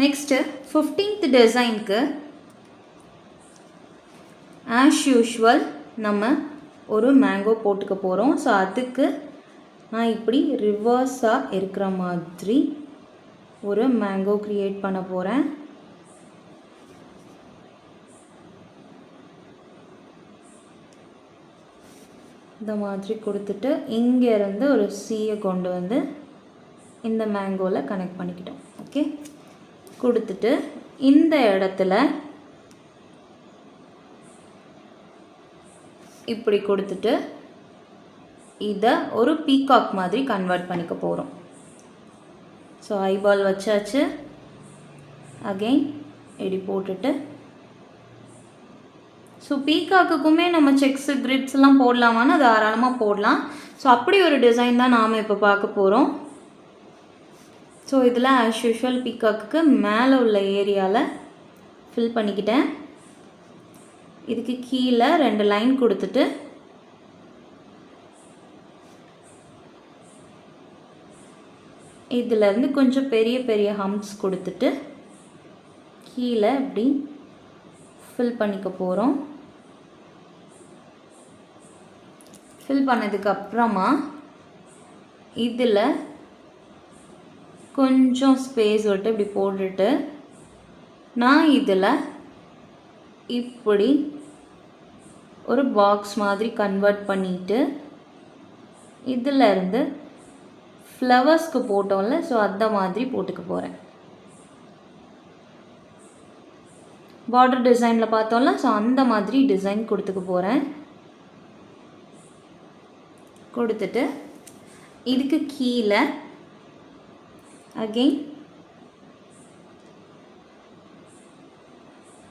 Next 15th டிசைனுக்கு as usual நம்ம ஒரு மேங்கோ போட்டுக்க போகிறோம். ஸோ அதுக்கு நான் இப்படி ரிவர்ஸாக இருக்கிற மாதிரி ஒரு மேங்கோ க்ரியேட் பண்ண போகிறேன். இந்த மாதிரி கொடுத்துட்டு இங்கேருந்து ஒரு சீயை கொண்டு வந்து இந்த மேங்கோவில் கனெக்ட் பண்ணிக்கிட்டோம். ஓகே, கொடுத்துட்டு இந்த இடத்துல இப்படி கொடுத்துட்டு இதை ஒரு பீகாக் மாதிரி கன்வெர்ட் பண்ணிக்க போகிறோம். ஸோ ஐபால் வச்சாச்சு. அகெயின் இப்படி போட்டுட்டு ஸோ பீகாக்குக்குமே நம்ம செக்ஸு கிரிட்ஸ்லாம் போடலாமான்னு தாராளமாக போடலாம். ஸோ அப்படி ஒரு டிசைன் தான் நாம் இப்போ பார்க்க போகிறோம். ஸோ இதில் ஆஸ் யூஷுவல் பீகாக்குக்கு மேலே உள்ள ஏரியாவில் ஃபில் பண்ணிக்கிட்டேன். இதுக்கு கீழே 2 லைன் கொடுத்துட்டு இதிலேருந்து கொஞ்சம் பெரிய பெரிய ஹம்ப்ஸ் கொடுத்துட்டு கீழே இப்படி ஃபில் பண்ணிக்க போகிறோம். ஃபில் பண்ணதுக்கப்புறமா இதில் கொஞ்சம் ஸ்பேஸ் விட்டு இப்படி போட்டுட்டு நான் இதில் இப்படி ஒரு பாக்ஸ் மாதிரி கன்வெர்ட் பண்ணிவிட்டு இதில் இருந்து ஃப்ளவர்ஸ்க்கு போட்டோம்ல, ஸோ அந்த மாதிரி போட்டுக்க போகிறேன். பார்டர் டிசைனில் பார்த்தோம்ல, ஸோ அந்த மாதிரி டிசைன் கொடுத்துக்க போகிறேன். கொடுத்துட்டு இதுக்கு கீழே அகெயின்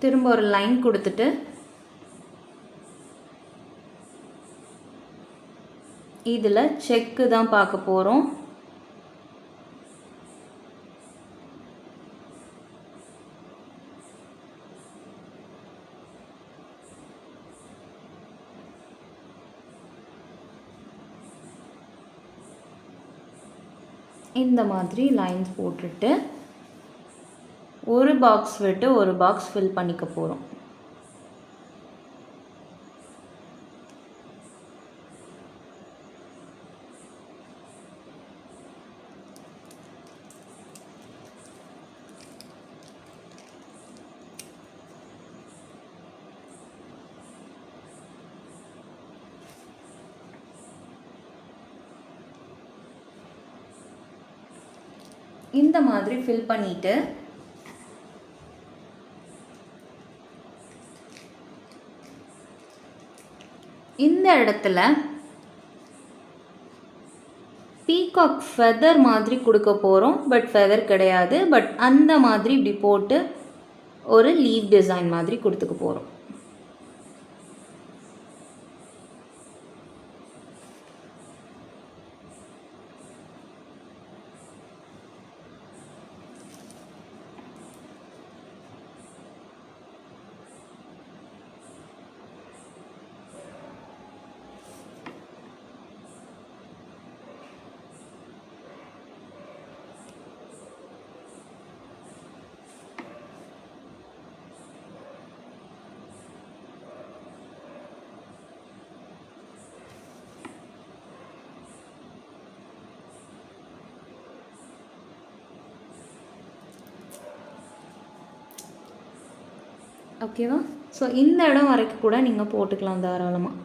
திரும்ப ஒரு லைன் கொடுத்துட்டு இதில் செக்கு தான் பார்க்க போகிறோம். இந்த மாதிரி லைன்ஸ் போட்டுட்டு ஒரு பாக்ஸ் விட்டு ஒரு பாக்ஸ் ஃபில் பண்ணிக்க போகிறோம். இந்த மாதிரி ஃபில் பண்ணிட்டு இந்த இடத்துல பீகாக் ஃபெதர் மாதிரி கொடுக்க போகிறோம். பட் ஃபெதர் கிடையாது, பட் அந்த மாதிரி இப்படி போட்டு ஒரு லீவ் டிசைன் மாதிரி கொடுத்துக்க போகிறோம். ஓகேவா? ஸோ இந்த இடம் வரைக்கும் கூட நீங்கள் போட்டுக்கலாம் தாராளமாக.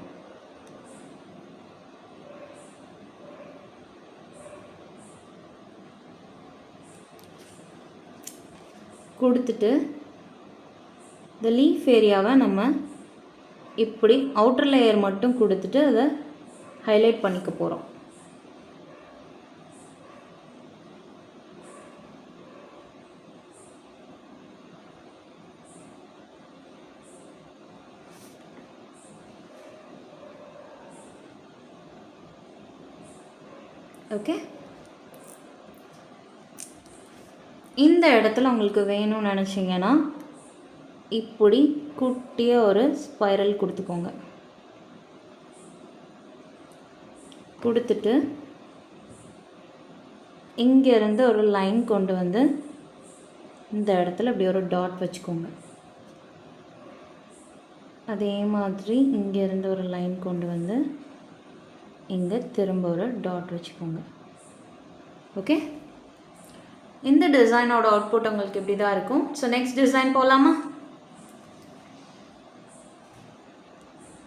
கொடுத்துட்டு இந்த லீஃப் ஏரியாவை நம்ம இப்படி அவுட்டர் லேயர் மட்டும் கொடுத்துட்டு அதை ஹைலைட் பண்ணிக்க போகிறோம். ஓகே, இந்த இடத்துல உங்களுக்கு வேணும்னு நினச்சிங்கன்னா இப்படி குட்டியாக ஒரு ஸ்பைரல் கொடுத்துக்கோங்க. கொடுத்துட்டு இங்கேருந்து ஒரு லைன் கொண்டு வந்து இந்த இடத்துல இப்படி ஒரு டாட் வச்சுக்கோங்க. அதே மாதிரி இங்கேருந்து ஒரு லைன் கொண்டு வந்து இங்கே திரும்ப ஒரு டாட் வச்சுக்கோங்க. ஓகே, இந்த டிசைனோட அவுட்புட் உங்களுக்கு இப்படி தான் இருக்கும். ஸோ நெக்ஸ்ட் டிசைன் போகலாமா?